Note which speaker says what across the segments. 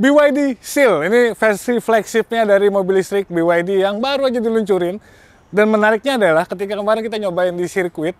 Speaker 1: BYD Seal, ini versi flagshipnya dari mobil listrik BYD yang baru aja diluncurin. Dan menariknya adalah ketika kemarin kita nyobain di sirkuit,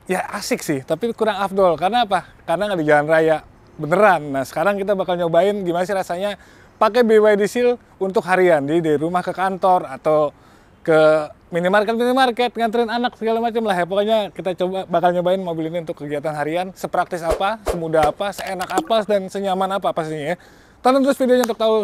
Speaker 1: ya asik sih, tapi kurang afdol. Karena apa? Karena nggak di jalan raya beneran. Nah sekarang kita bakal nyobain gimana sih rasanya pakai BYD Seal untuk harian. Jadi dari rumah ke kantor atau ke minimarket, nganterin anak segala macam lah ya. Pokoknya kita coba bakal nyobain mobil ini untuk kegiatan harian. Sepraktis apa, semudah apa, seenak apa, dan senyaman apa pastinya ya. Tonton terus videonya untuk tahu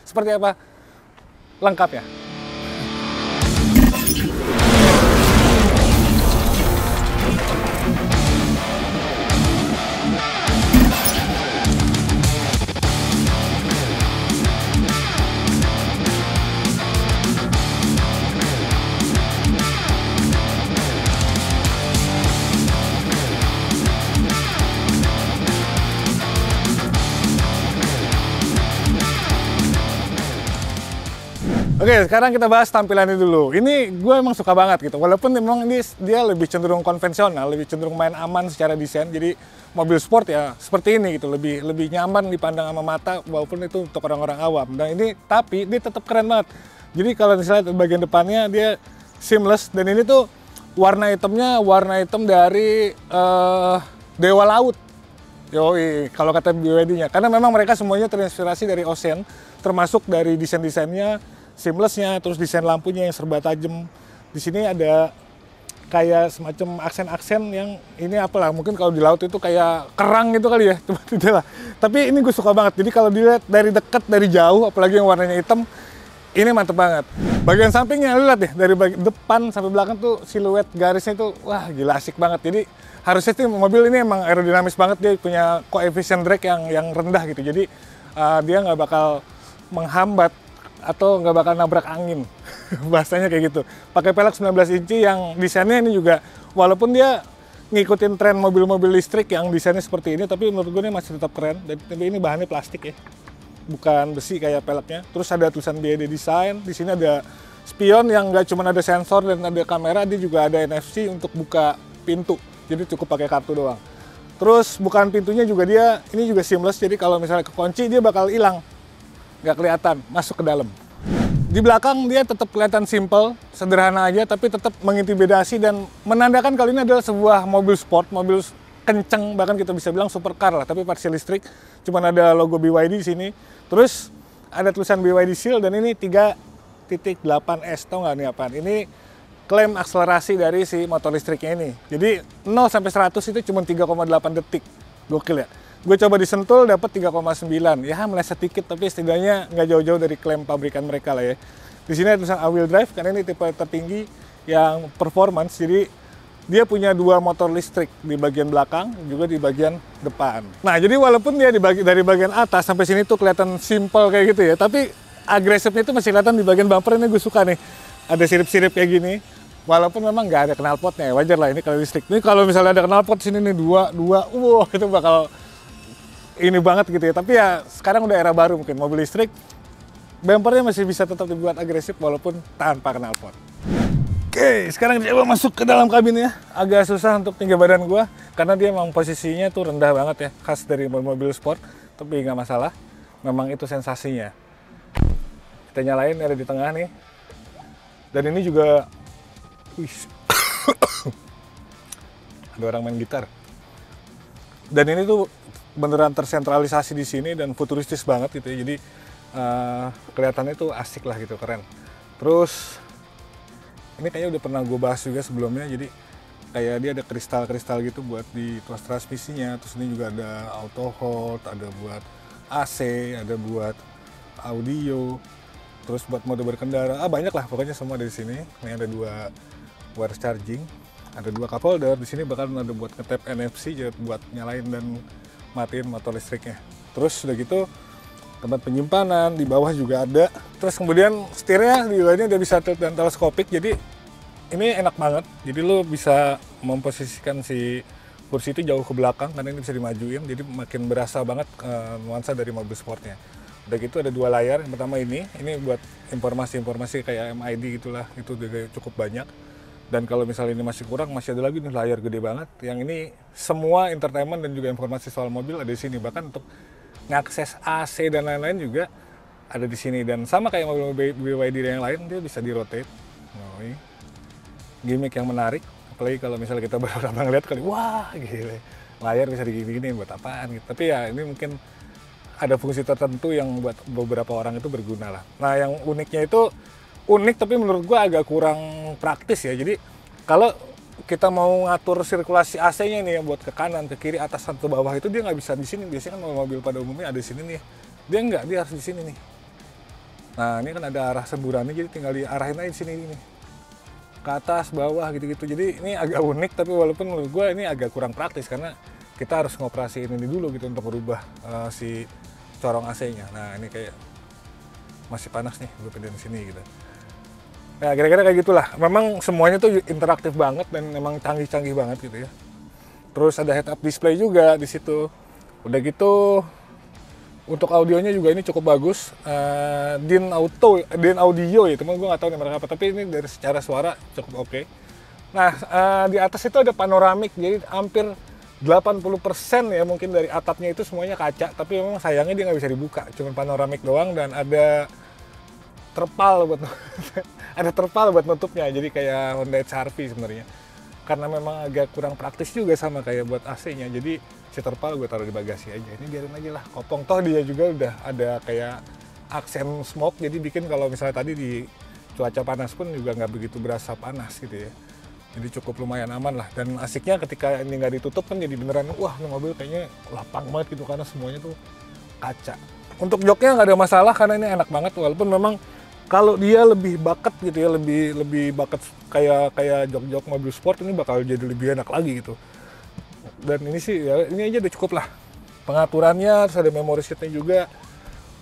Speaker 1: seperti apa lengkapnya. Oke, sekarang kita bahas tampilannya dulu. Ini gue emang suka banget gitu. Walaupun memang ini dia lebih cenderung konvensional, lebih cenderung main aman secara desain. Jadi mobil sport ya seperti ini gitu, lebih nyaman dipandang sama mata walaupun itu untuk orang-orang awam. Dan ini tapi dia tetap keren banget. Jadi kalau misalnya bagian depannya dia seamless dan ini tuh warna hitam dari Dewa Laut. Yoi, kalau kata BYD-nya. Karena memang mereka semuanya terinspirasi dari Ocean, termasuk dari desain-desainnya, seamless-nya, terus desain lampunya yang serba tajam. Di sini ada kayak semacam aksen-aksen yang ini apalah, mungkin kalau di laut itu kayak kerang gitu kali ya, cuma tidak lah. Tapi ini gue suka banget, jadi kalau dilihat dari dekat, dari jauh, apalagi yang warnanya hitam, ini mantep banget. Bagian sampingnya, lihat deh, dari depan sampai belakang tuh siluet garisnya tuh, wah gila asik banget. Jadi harusnya sih mobil ini emang aerodinamis banget, dia punya koefisien drag yang rendah gitu. Jadi dia nggak bakal menghambat atau nggak bakal nabrak angin. Bahasanya kayak gitu. Pakai pelek 19 inci yang desainnya ini juga, walaupun dia ngikutin tren mobil-mobil listrik yang desainnya seperti ini, tapi menurut gue ini masih tetap keren. Dan ini bahannya plastik ya, bukan besi kayak peleknya. Terus ada tulisan BYD Design. Di sini ada spion yang nggak cuma ada sensor dan ada kamera, dia juga ada NFC untuk buka pintu. Jadi cukup pakai kartu doang. Terus bukaan pintunya juga ini juga seamless. Jadi kalau misalnya kekunci dia bakal hilang, nggak kelihatan masuk ke dalam. Di belakang dia tetap kelihatan simple, sederhana aja, tapi tetap mengintimidasi dan menandakan kalau ini adalah sebuah mobil sport, mobil kenceng, bahkan kita bisa bilang supercar lah, tapi versi listrik. Cuman ada logo BYD di sini. Terus ada tulisan BYD Seal dan ini 3.8S, tau nggak nih apaan? Ini klaim akselerasi dari si motor listriknya ini. Jadi 0 sampai 100 itu cuma 3,8 detik. Gokil ya. Gue coba disentul dapat 3,9. Ya meleset dikit tapi setidaknya nggak jauh-jauh dari klaim pabrikan mereka lah ya. Di sini ada tulisan all-wheel drive karena ini tipe tertinggi yang performance. Jadi dia punya dua motor listrik di bagian belakang juga di bagian depan. Nah, jadi walaupun dia dari bagian atas sampai sini tuh kelihatan simple kayak gitu ya, tapi agresifnya itu masih kelihatan di bagian bumper. Ini gue suka nih. Ada sirip-sirip kayak gini. Walaupun memang nggak ada knalpotnya ya, wajar lah ini kalau listrik. Ini kalau misalnya ada knalpot sini nih dua, wah itu bakal ini banget gitu ya. Tapi ya sekarang udah era baru mungkin mobil listrik, bumpernya masih bisa tetap dibuat agresif walaupun tanpa knalpot. Oke, sekarang coba masuk ke dalam kabin ya. Agak susah untuk tinggi badan gua karena dia memang posisinya tuh rendah banget ya, khas dari mobil sport. Tapi nggak masalah, memang itu sensasinya. Kita nyalain, ada di tengah nih. Dan ini juga ada orang main gitar. Dan ini tuh beneran tersentralisasi di sini dan futuristis banget gitu ya. Jadi kelihatannya tuh asik lah gitu, keren. Terus ini kayaknya udah pernah gue bahas juga sebelumnya. Jadi kayak dia ada kristal-kristal gitu buat di tuas transmisinya. Terus ini juga ada auto hold, ada buat AC, ada buat audio. Terus buat mode berkendara, banyak lah pokoknya semua dari sini. Ini ada dua wireless charging, ada dua cup holder. Di sini bakal ada buat nge-tap NFC buat nyalain dan matiin motor listriknya. Terus udah gitu tempat penyimpanan di bawah juga ada. Terus kemudian setirnya di bawahnya udah bisa tilt dan teleskopik. Jadi ini enak banget. Jadi lo bisa memposisikan si kursi itu jauh ke belakang karena ini bisa dimajuin. Jadi makin berasa banget nuansa dari mobil sportnya. Udah gitu ada dua layar. Yang pertama ini buat informasi-informasi kayak MID gitulah. Itu juga cukup banyak. Dan kalau misalnya ini masih kurang, masih ada lagi nih layar gede banget. Yang ini semua entertainment dan juga informasi soal mobil ada di sini. Bahkan untuk ngakses AC dan lain-lain juga ada di sini. Dan sama kayak mobil BYD yang lain, dia bisa di-rotate. Nah, ini gimmick yang menarik. Apalagi kalau misalnya kita baru pertama ngeliat kali, wah gila, layar bisa digini-gini buat apaan gitu. Tapi ya ini mungkin ada fungsi tertentu yang buat beberapa orang itu berguna lah. Nah yang uniknya itu, unik tapi menurut gua agak kurang praktis ya. Jadi kalau kita mau ngatur sirkulasi AC-nya nih yang buat ke kanan, ke kiri, atas, atau bawah itu dia nggak bisa di sini. Biasanya kan mobil pada umumnya ada di sini nih. Dia nggak, dia harus di sini nih. Nah ini kan ada arah semburannya, jadi tinggal diarahin aja di sini nih. Ke atas, bawah, gitu-gitu. Jadi ini agak unik, tapi walaupun menurut gue ini agak kurang praktis karena kita harus ngoperasiin ini dulu gitu untuk merubah si corong AC-nya. Nah ini kayak masih panas nih, gue pindahin sini gitu. Nah kira-kira kayak gitulah. Memang semuanya tuh interaktif banget dan memang canggih-canggih banget gitu ya. Terus ada head-up display juga di situ. Udah gitu untuk audionya juga ini cukup bagus. DIN Audio ya, teman gue nggak tahu nih mereka apa. Tapi ini dari secara suara cukup oke. Nah di atas itu ada panoramik, jadi hampir 80% ya mungkin dari atapnya itu semuanya kaca, tapi memang sayangnya dia nggak bisa dibuka, cuma panoramik doang dan ada terpal buat ada terpal buat nutupnya, jadi kayak Honda HR-V sebenarnya. Karena memang agak kurang praktis juga sama kayak buat AC-nya, jadi si terpal gue taruh di bagasi aja. Ini biarin aja lah, kopong, toh dia juga udah ada kayak aksen smoke, jadi bikin kalau misalnya tadi di cuaca panas pun juga nggak begitu berasa panas gitu ya. Jadi cukup lumayan aman lah, dan asiknya ketika ini nggak ditutup kan jadi beneran, wah ini mobil kayaknya lapang banget gitu karena semuanya tuh kaca. Untuk joknya nggak ada masalah karena ini enak banget, walaupun memang kalau dia lebih bucket gitu ya, lebih bucket kayak jok-jok mobil sport, ini bakal jadi lebih enak lagi gitu. Dan ini sih ya ini aja udah cukup lah. Pengaturannya, terus ada memory seatnya juga.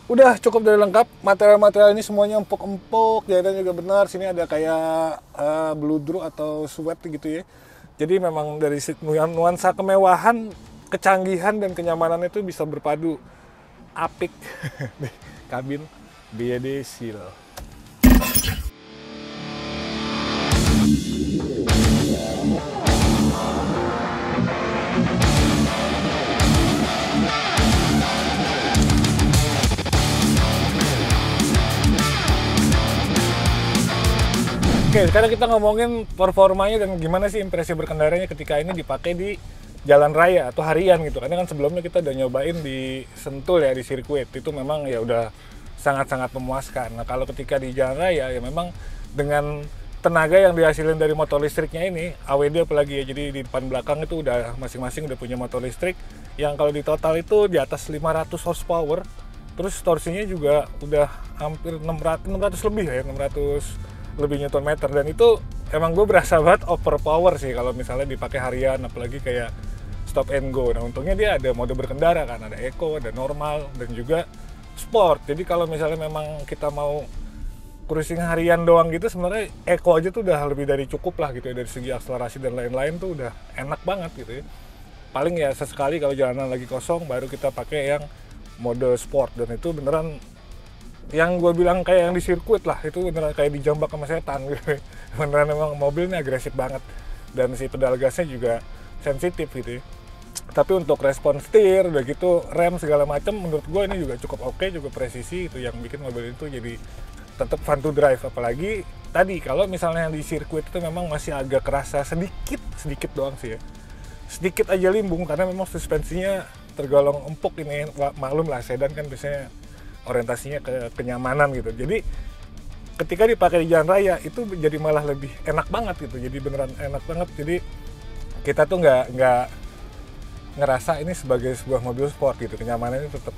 Speaker 1: Udah cukup dari lengkap. Material-material ini semuanya empuk-empuk, jahitan juga benar. Sini ada kayak bludru atau sweat gitu ya. Jadi memang dari nuansa kemewahan, kecanggihan dan kenyamanan itu bisa berpadu apik di kabin BYD Seal. Oke, sekarang kita ngomongin performanya dan gimana sih impresi berkendaranya ketika ini dipakai di jalan raya atau harian gitu. Karena kan sebelumnya kita udah nyobain di Sentul ya, di sirkuit. Itu memang ya udah sangat-sangat memuaskan. Nah, kalau ketika di jalan raya ya memang dengan tenaga yang dihasilin dari motor listriknya ini, AWD apalagi ya, jadi di depan belakang itu udah masing-masing udah punya motor listrik yang kalau di total itu di atas 500 horsepower. Terus torsinya juga udah hampir 600 lebih ya, 600 lebih Newton meter, dan itu emang gue berasa banget overpower sih kalau misalnya dipakai harian, apalagi kayak stop and go. Nah untungnya dia ada mode berkendara kan, ada eco, ada normal, dan juga sport. Jadi kalau misalnya memang kita mau cruising harian doang gitu, sebenarnya eco aja tuh udah lebih dari cukup lah gitu ya, dari segi akselerasi dan lain-lain tuh udah enak banget gitu ya. Paling ya sesekali kalau jalanan lagi kosong baru kita pakai yang mode sport, dan itu beneran yang gue bilang kayak yang di sirkuit lah, itu beneran kayak dijambak sama setan gitu. Beneran memang mobilnya agresif banget, dan si pedal gasnya juga sensitif gitu ya. Tapi untuk respon setir, udah gitu rem segala macam, menurut gue ini juga cukup oke, cukup presisi, itu yang bikin mobil itu jadi tetap fun to drive. Apalagi tadi kalau misalnya yang di sirkuit itu memang masih agak kerasa sedikit doang sih ya, sedikit aja limbung karena memang suspensinya tergolong empuk ini. Maklum lah, sedan kan biasanya orientasinya ke kenyamanan gitu. Jadi ketika dipakai di jalan raya itu jadi malah lebih enak banget gitu. Jadi beneran enak banget. Jadi kita tuh nggak ngerasa ini sebagai sebuah mobil sport gitu. Kenyamanannya tetap,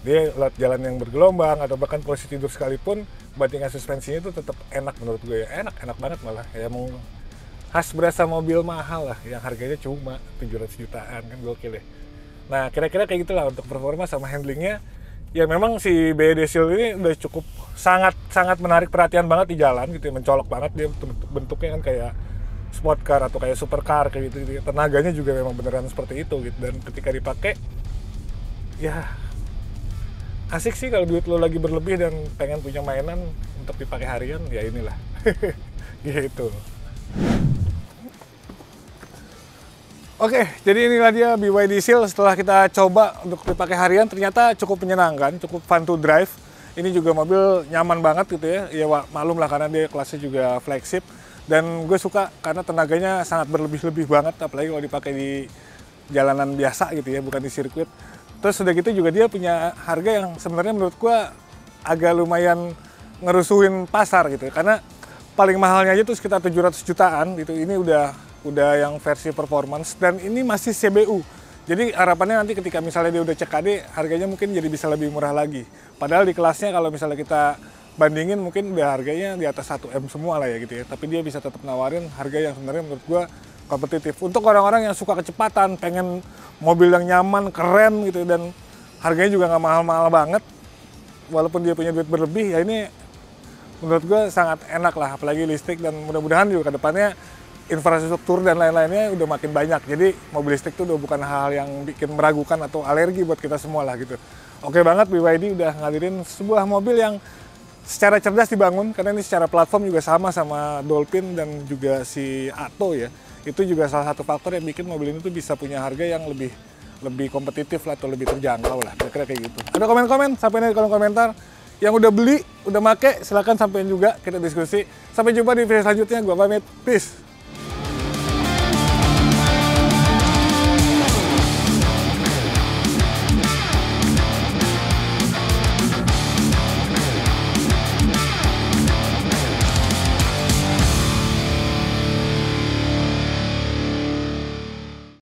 Speaker 1: dia lewat jalan yang bergelombang atau bahkan posisi tidur sekalipun, bantingan suspensinya itu tetap enak menurut gue ya. Enak banget malah. Ya mau khas berasa mobil mahal lah yang harganya cuma 700 jutaan kan, gokil ya. Nah kira-kira kayak gitulah untuk performa sama handlingnya. Ya memang si BYD Seal ini udah cukup sangat menarik perhatian banget di jalan gitu ya, mencolok banget. Dia bentuknya kan kayak sport car atau kayak supercar kayak gitu. Tenaganya juga memang beneran seperti itu gitu, dan ketika dipakai ya asik sih kalau duit lo lagi berlebih dan pengen punya mainan untuk dipakai harian, ya inilah. Gitu. Oke, jadi inilah dia BYD Seal setelah kita coba untuk dipakai harian, ternyata cukup menyenangkan, cukup fun to drive. Ini juga mobil nyaman banget gitu ya, ya maklum lah karena dia kelasnya juga flagship. Dan gue suka karena tenaganya sangat berlebih-lebih banget, apalagi kalau dipakai di jalanan biasa gitu ya, bukan di sirkuit. Terus udah gitu juga dia punya harga yang sebenarnya menurut gue agak lumayan ngerusuhin pasar gitu, karena paling mahalnya aja tuh sekitar 700 jutaan gitu. Ini udah yang versi performance dan ini masih CBU. Jadi harapannya nanti ketika misalnya dia udah CKD, harganya mungkin jadi bisa lebih murah lagi. Padahal di kelasnya kalau misalnya kita bandingin mungkin udah harganya di atas 1M semua lah ya gitu ya. Tapi dia bisa tetap nawarin harga yang sebenarnya menurut gua kompetitif. Untuk orang-orang yang suka kecepatan, pengen mobil yang nyaman, keren gitu dan harganya juga nggak mahal-mahal banget. Walaupun dia punya duit berlebih, ya ini menurut gue sangat enak lah, apalagi listrik, dan mudah-mudahan juga ke depannya infrastruktur dan lain-lainnya udah makin banyak. Jadi mobil listrik itu udah bukan hal yang bikin meragukan atau alergi buat kita semua lah gitu. Oke banget BYD udah ngadirin sebuah mobil yang secara cerdas dibangun, karena ini secara platform juga sama Dolphin dan juga si Atto ya. Itu juga salah satu faktor yang bikin mobil ini tuh bisa punya harga yang lebih kompetitif lah atau lebih terjangkau lah, kira-kira kayak gitu. Ada komen-komen? Sampai di kolom komentar. Yang udah beli, udah make, silahkan sampein juga, kita diskusi. Sampai jumpa di video selanjutnya, gua pamit. Peace!